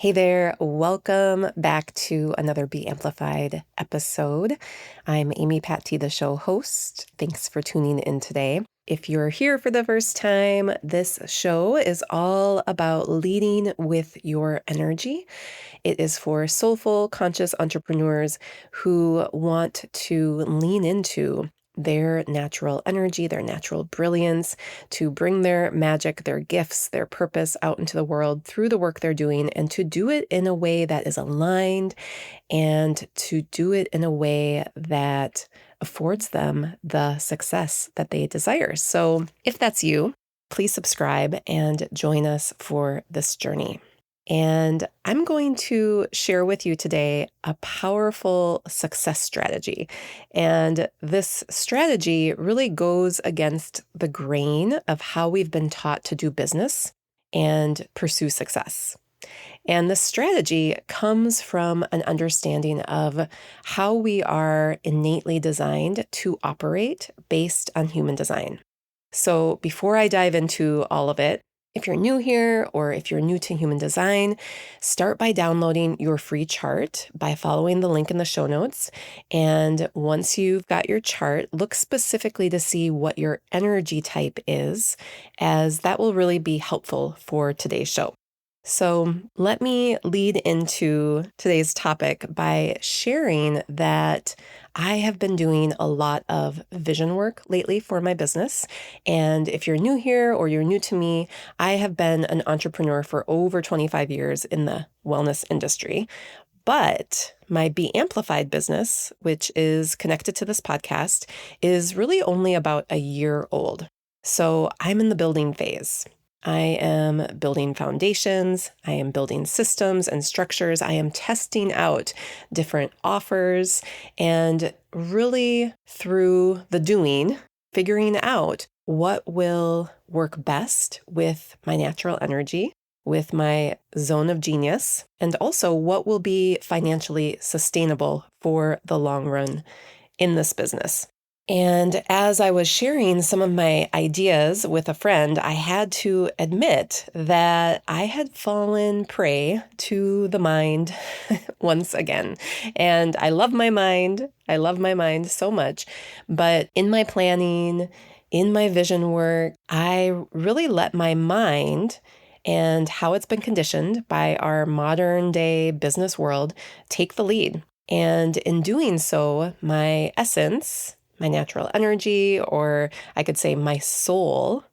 Hey there, welcome back to another Be Amplified episode. I'm Amy Patee, the show host. Thanks for tuning in today. If you're here for the first time, this show is all about leading with your energy. It is for soulful, conscious entrepreneurs who want to lean into their natural energy, their natural brilliance, to bring their magic, their gifts, their purpose out into the world through the work they're doing, and to do it in a way that is aligned and to do it in a way that affords them the success that they desire. So if that's you, please subscribe and join us for this journey. And I'm going to share with you today a powerful success strategy. And this strategy really goes against the grain of how we've been taught to do business and pursue success. And this strategy comes from an understanding of how we are innately designed to operate based on human design. So before I dive into all of it, if you're new here or if you're new to human design, start by downloading your free chart by following the link in the show notes. And once you've got your chart, look specifically to see what your energy type is, as that will really be helpful for today's show. So let me lead into today's topic by sharing that I have been doing a lot of vision work lately for my business. And if you're new here or you're new to me, I have been an entrepreneur for over 25 years in the wellness industry. But my Be Amplified business, which is connected to this podcast, is really only about a year old. So I'm in the building phase. I am building foundations, I am building systems and structures, I am testing out different offers, and really through the doing, figuring out what will work best with my natural energy, with my zone of genius, and also what will be financially sustainable for the long run in this business. And as I was sharing some of my ideas with a friend, I had to admit that I had fallen prey to the mind once again. And I love my mind. I love my mind so much. But in my planning, in my vision work, I really let my mind and how it's been conditioned by our modern day business world take the lead. And in doing so, my essence, my natural energy, or I could say my soul,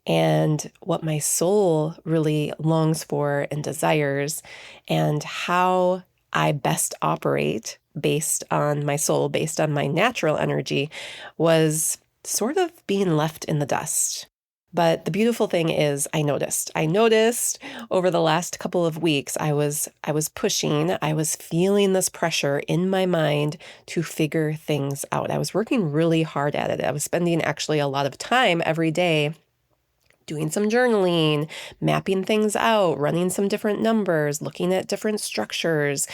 and what my soul really longs for and desires, and how I best operate based on my soul, based on my natural energy, was sort of being left in the dust. But the beautiful thing is I noticed over the last couple of weeks, I was pushing, I was feeling this pressure in my mind to figure things out. I was working really hard at it. I was spending actually a lot of time every day doing some journaling, mapping things out, running some different numbers, looking at different structures.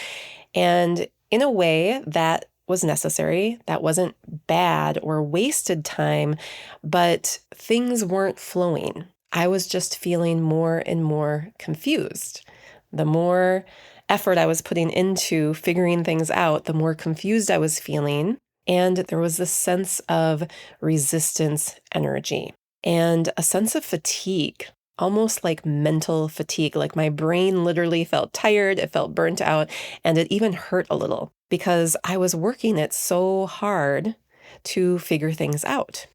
And in a way that was necessary. That wasn't bad or wasted time, but things weren't flowing. I was just feeling more and more confused. The more effort I was putting into figuring things out, the more confused I was feeling. And there was this sense of resistance energy and a sense of fatigue, almost like mental fatigue. Like my brain literally felt tired, it felt burnt out, and it even hurt a little because I was working it so hard to figure things out.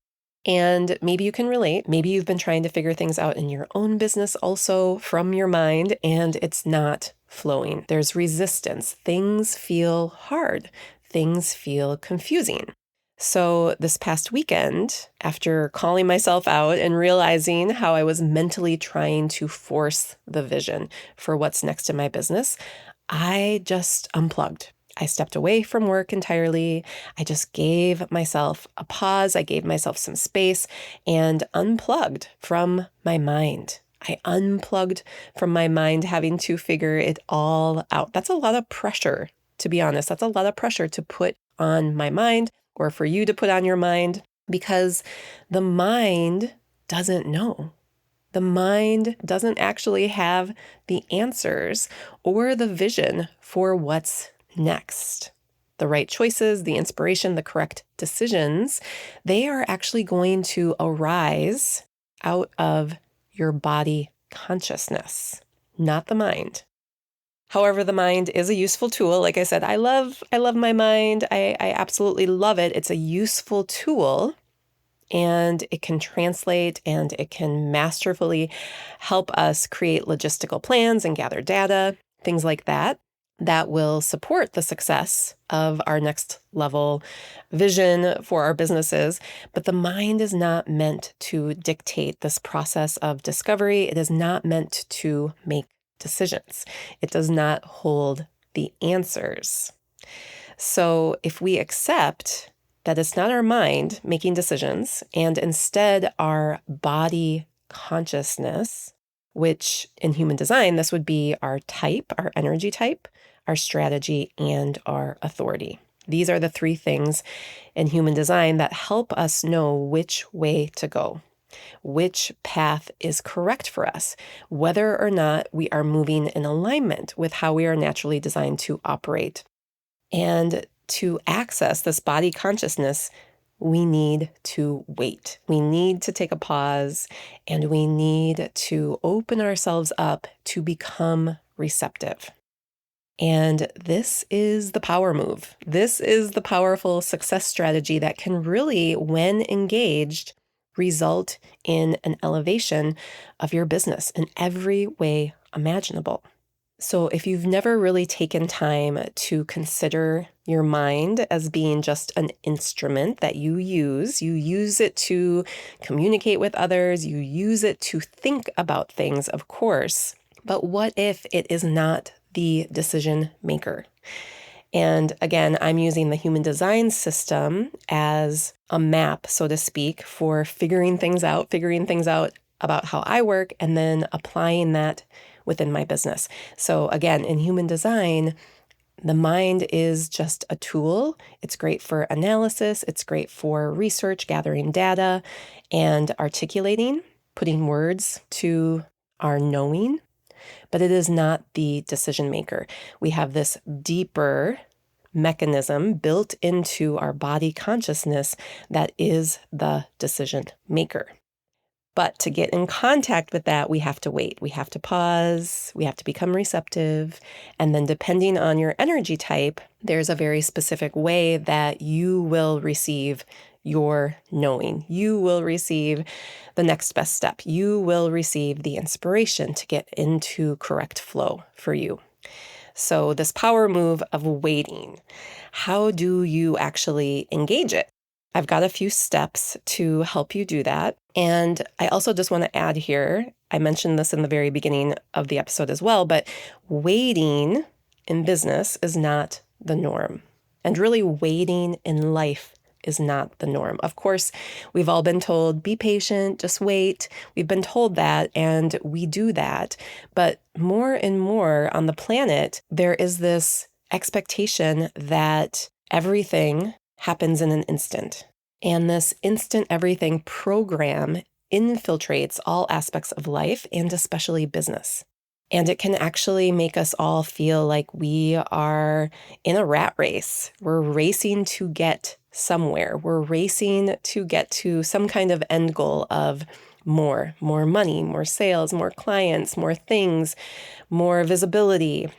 And maybe you can relate. Maybe you've been trying to figure things out in your own business also from your mind, and it's not flowing. There's resistance. Things feel hard. Things feel confusing. So this past weekend, after calling myself out and realizing how I was mentally trying to force the vision for what's next in my business, I just unplugged. I stepped away from work entirely. I just gave myself a pause. I gave myself some space and unplugged from my mind. I unplugged from my mind having to figure it all out. That's a lot of pressure, to be honest. That's a lot of pressure to put on my mind or for you to put on your mind because the mind doesn't know. The mind doesn't actually have the answers or the vision for what's next. The right choices, the inspiration, the correct decisions, they are actually going to arise out of your body consciousness, not the mind. However, the mind is a useful tool. Like I said, I love my mind. I absolutely love it. It's a useful tool, and it can translate and it can masterfully help us create logistical plans and gather data, things like that, that will support the success of our next level vision for our businesses. But the mind is not meant to dictate this process of discovery. It is not meant to make decisions. It does not hold the answers. So if we accept that it's not our mind making decisions, and instead our body consciousness, which in human design, this would be our type, our energy type, our strategy, and our authority. These are the three things in human design that help us know which way to go, which path is correct for us, whether or not we are moving in alignment with how we are naturally designed to operate. And to access this body consciousness, we need to wait. We need to take a pause, and we need to open ourselves up to become receptive. And this is the power move. This is the powerful success strategy that can really, when engaged, result in an elevation of your business in every way imaginable. So if you've never really taken time to consider your mind as being just an instrument that you use it to communicate with others, you use it to think about things, of course, but what if it is not the decision maker? And again, I'm using the human design system as a map, so to speak, for figuring things out about how I work, and then applying that within my business. So again, in human design, the mind is just a tool. It's great for analysis. It's great for research, gathering data, and articulating, putting words to our knowing, but it is not the decision maker. We have this deeper mechanism built into our body consciousness that is the decision maker. But to get in contact with that, we have to wait. We have to pause. We have to become receptive. And then depending on your energy type, there's a very specific way that you will receive your knowing. You will receive the next best step. You will receive the inspiration to get into correct flow for you. So this power move of waiting, how do you actually engage it? I've got a few steps to help you do that. And I also just want to add here, I mentioned this in the very beginning of the episode as well, but waiting in business is not the norm. And really waiting in life is not the norm. Of course, we've all been told, be patient, just wait. We've been told that, and we do that. But more and more on the planet, there is this expectation that everything happens in an instant. And this instant everything program infiltrates all aspects of life, and especially business. And it can actually make us all feel like we are in a rat race. We're racing to get somewhere. We're racing to get to some kind of end goal of more money, more sales, more clients, more things, more visibility.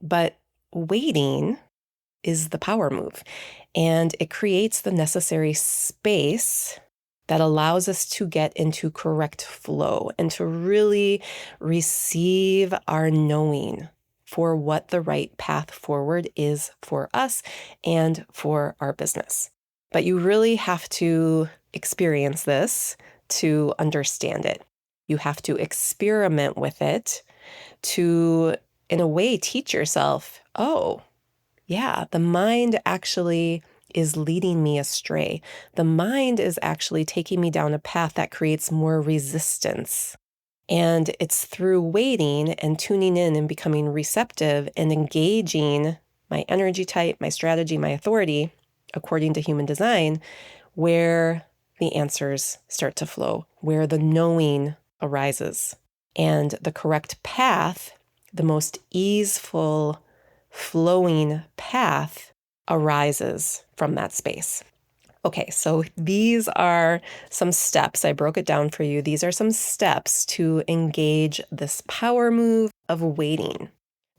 But waiting is the power move, and it creates the necessary space that allows us to get into correct flow and to really receive our knowing for what the right path forward is for us and for our business. But you really have to experience this to understand it. You have to experiment with it to, in a way, teach yourself, oh, yeah, the mind actually is leading me astray. The mind is actually taking me down a path that creates more resistance. And it's through waiting and tuning in and becoming receptive and engaging my energy type, my strategy, my authority, according to human design, where the answers start to flow, where the knowing arises. And the correct path, the most easeful, flowing path, arises from that space. Okay, so these are some steps. I broke it down for you. These are some steps to engage this power move of waiting.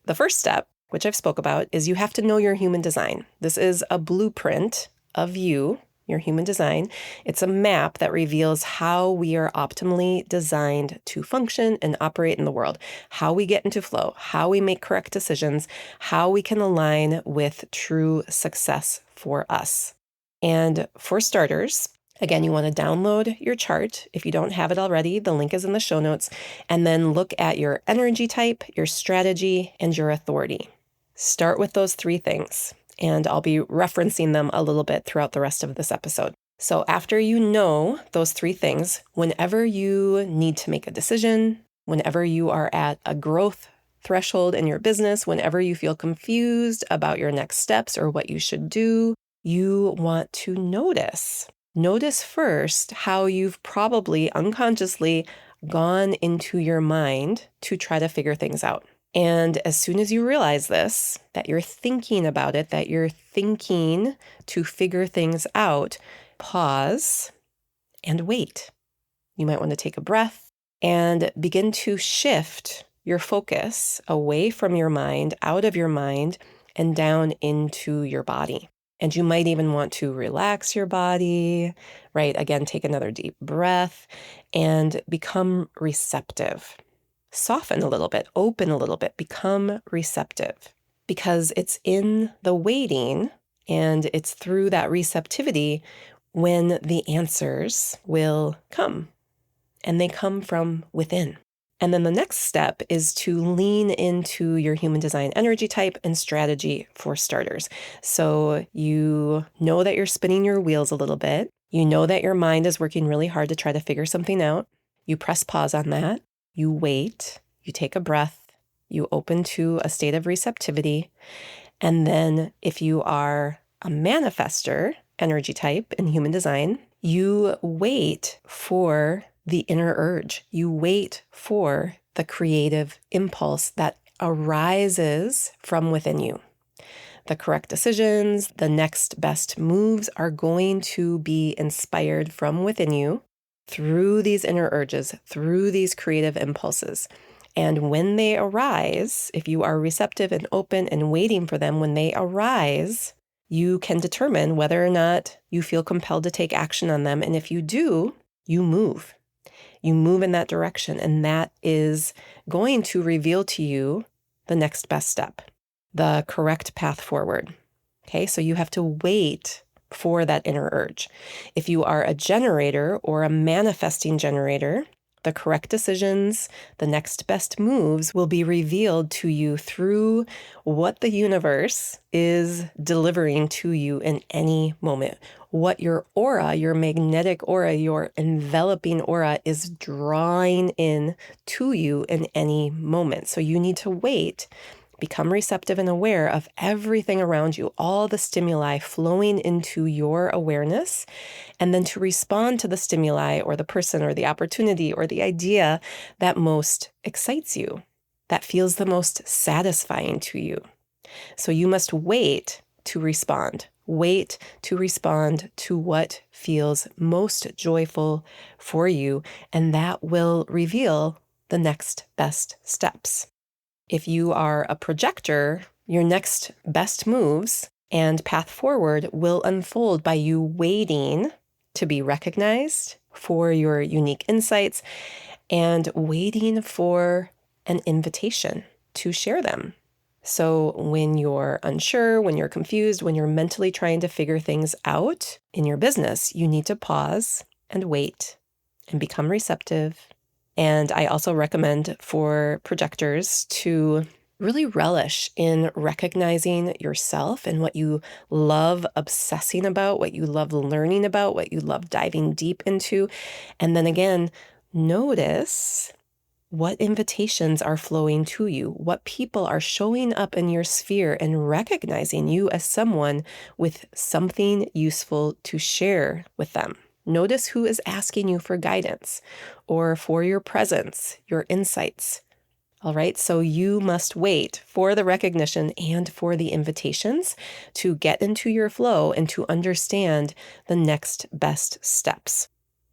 The first step, which I've spoke about, is you have to know your human design. This is a blueprint of you, your human design. It's a map that reveals how we are optimally designed to function and operate in the world, how we get into flow, how we make correct decisions, how we can align with true success for us. And for starters, again, you want to download your chart. If you don't have it already, the link is in the show notes. And then look at your energy type, your strategy, and your authority. Start with those three things, and I'll be referencing them a little bit throughout the rest of this episode. So after you know those three things, whenever you need to make a decision, whenever you are at a growth threshold in your business, whenever you feel confused about your next steps or what you should do, you want to notice. Notice first how you've probably unconsciously gone into your mind to try to figure things out. And as soon as you realize this, that you're thinking about it, that you're thinking to figure things out, pause and wait. You might want to take a breath and begin to shift your focus away from your mind, out of your mind, and down into your body. And you might even want to relax your body, right? Again, take another deep breath and become receptive. Soften a little bit, open a little bit, become receptive. Because it's in the waiting and it's through that receptivity when the answers will come. And they come from within. And then the next step is to lean into your human design energy type and strategy for starters. So you know that you're spinning your wheels a little bit. You know that your mind is working really hard to try to figure something out. You press pause on that. You wait. You take a breath. You open to a state of receptivity. And then if you are a manifester energy type in human design, you wait for the inner urge. You wait for the creative impulse that arises from within you. The correct decisions, the next best moves are going to be inspired from within you through these inner urges, through these creative impulses. And when they arise, if you are receptive and open and waiting for them, when they arise, you can determine whether or not you feel compelled to take action on them. And if you do, you move. You move in that direction, and that is going to reveal to you the next best step, the correct path forward. Okay, so you have to wait for that inner urge. If you are a generator or a manifesting generator, the correct decisions, the next best moves will be revealed to you through what the universe is delivering to you in any moment. What your aura, your magnetic aura, your enveloping aura is drawing in to you in any moment. So you need to wait, become receptive and aware of everything around you, all the stimuli flowing into your awareness, and then to respond to the stimuli or the person or the opportunity or the idea that most excites you, that feels the most satisfying to you. So you must wait to respond. Wait to respond to what feels most joyful for you, and that will reveal the next best steps. If you are a projector, your next best moves and path forward will unfold by you waiting to be recognized for your unique insights and waiting for an invitation to share them. So when you're unsure, when you're confused, when you're mentally trying to figure things out in your business, you need to pause and wait and become receptive. And I also recommend for projectors to really relish in recognizing yourself and what you love obsessing about, what you love learning about, what you love diving deep into. And then again, notice what invitations are flowing to you, what people are showing up in your sphere and recognizing you as someone with something useful to share with them. Notice who is asking you for guidance or for your presence, your insights. All right, so you must wait for the recognition and for the invitations to get into your flow and to understand the next best steps,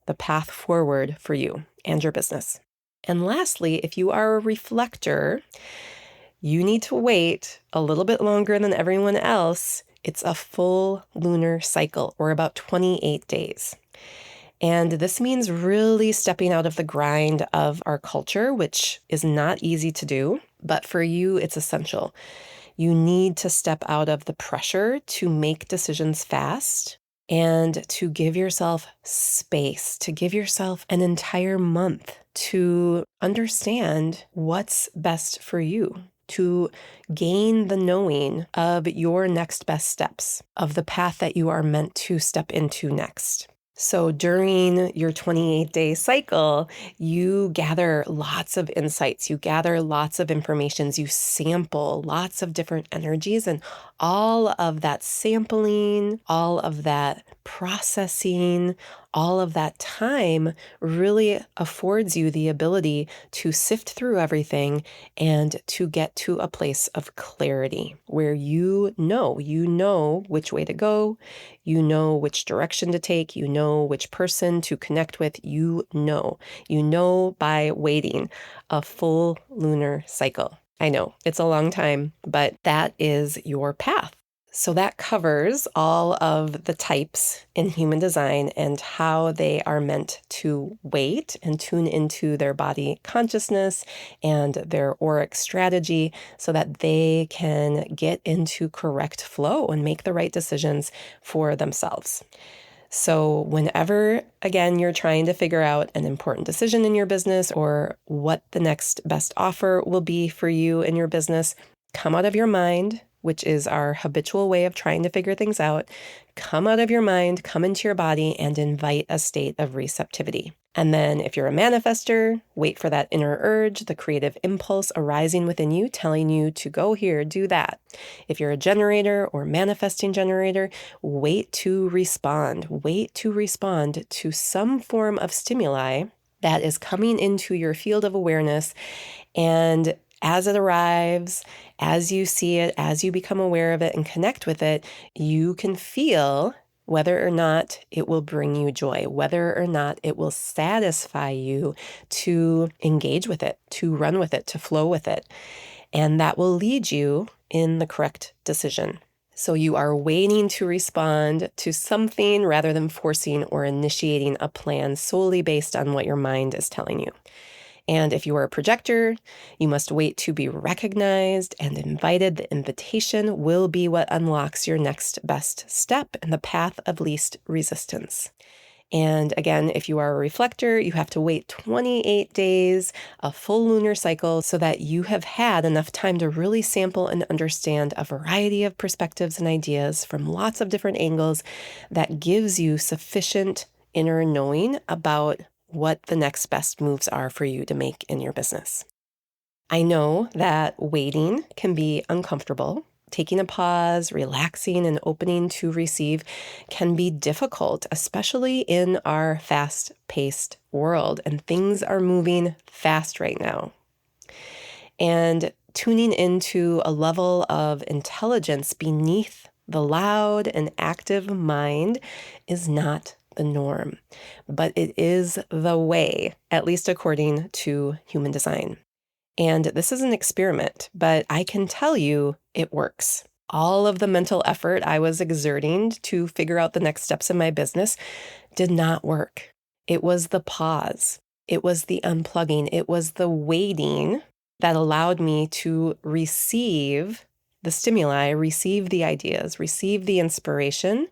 the path forward for you and your business. And lastly, if you are a reflector, you need to wait a little bit longer than everyone else. It's a full lunar cycle, or about 28 days. And this means really stepping out of the grind of our culture, which is not easy to do, but for you, it's essential. You need to step out of the pressure to make decisions fast and to give yourself space, to give yourself an entire month to understand what's best for you, to gain the knowing of your next best steps, of the path that you are meant to step into next. So during your 28-day cycle, you gather lots of insights, you gather lots of informations, you sample lots of different energies, and all of that sampling, all of that processing, all of that time really affords you the ability to sift through everything and to get to a place of clarity where you know which way to go, you know which direction to take, you know which person to connect with, you know by waiting a full lunar cycle. I know it's a long time, but that is your path. So that covers all of the types in human design and how they are meant to wait and tune into their body consciousness and their auric strategy so that they can get into correct flow and make the right decisions for themselves. So whenever, again, you're trying to figure out an important decision in your business or what the next best offer will be for you in your business, come out of your mind, which is our habitual way of trying to figure things out. Come out of your mind, come into your body, and invite a state of receptivity. And then if you're a manifester, wait for that inner urge, the creative impulse arising within you, telling you to go here, do that. If you're a generator or manifesting generator, wait to respond. Wait to respond to some form of stimuli that is coming into your field of awareness. And as it arrives, as you see it, as you become aware of it and connect with it, you can feel whether or not it will bring you joy, whether or not it will satisfy you to engage with it, to run with it, to flow with it. And that will lead you in the correct decision. So you are waiting to respond to something rather than forcing or initiating a plan solely based on what your mind is telling you. And if you are a projector, you must wait to be recognized and invited. The invitation will be what unlocks your next best step in the path of least resistance. And again, if you are a reflector, you have to wait 28 days, a full lunar cycle, so that you have had enough time to really sample and understand a variety of perspectives and ideas from lots of different angles that gives you sufficient inner knowing about what the next best moves are for you to make in your business. I know that waiting can be uncomfortable. Taking a pause, relaxing, and opening to receive can be difficult, especially in our fast-paced world, and things are moving fast right now. And tuning into a level of intelligence beneath the loud and active mind is not the norm, but it is the way, at least according to human design. And this is an experiment, but I can tell you it works. All of the mental effort I was exerting to figure out the next steps in my business did not work. It was the pause. It was the unplugging. It was the waiting that allowed me to receive the stimuli, receive the ideas, receive the inspiration,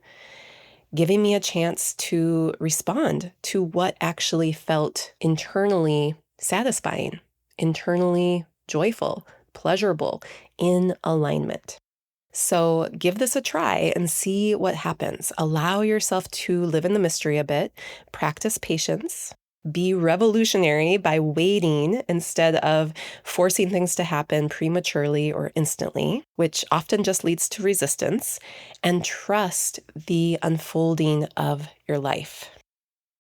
giving me a chance to respond to what actually felt internally satisfying, internally joyful, pleasurable, in alignment. So give this a try and see what happens. Allow yourself to live in the mystery a bit, practice patience, be revolutionary by waiting instead of forcing things to happen prematurely or instantly, which often just leads to resistance, and trust the unfolding of your life.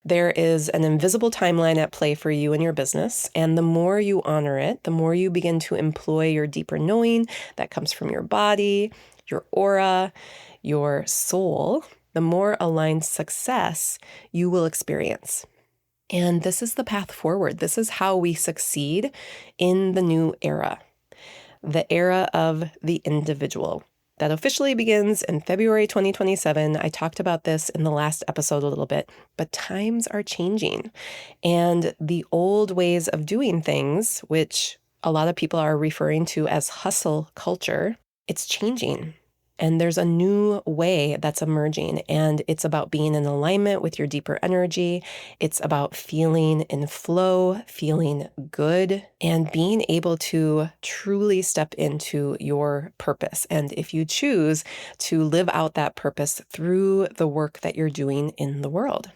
There is an invisible timeline at play for you and your business, and the more you honor it, the more you begin to employ your deeper knowing that comes from your body, your aura, your soul, the more aligned success you will experience. And this is the path forward. This is how we succeed in the new era, the era of the individual. That officially begins in February 2027. I talked about this in the last episode a little bit, but times are changing. And the old ways of doing things, which a lot of people are referring to as hustle culture, it's changing. And there's a new way that's emerging, and it's about being in alignment with your deeper energy. It's about feeling in flow, feeling good, and being able to truly step into your purpose. And if you choose to live out that purpose through the work that you're doing in the world.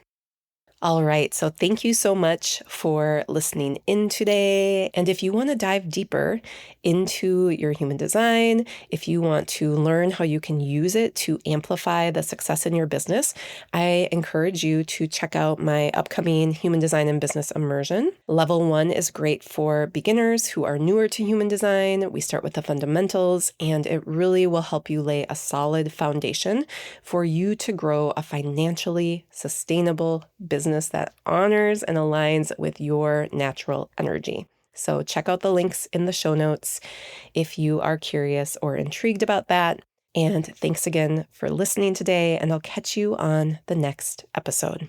All right, so thank you so much for listening in today. And if you want to dive deeper into your human design, if you want to learn how you can use it to amplify the success in your business, I encourage you to check out my upcoming Human Design and Business Immersion. Level 1 is great for beginners who are newer to human design. We start with the fundamentals, and it really will help you lay a solid foundation for you to grow a financially sustainable business that honors and aligns with your natural energy. So check out the links in the show notes if you are curious or intrigued about that. And thanks again for listening today, and I'll catch you on the next episode.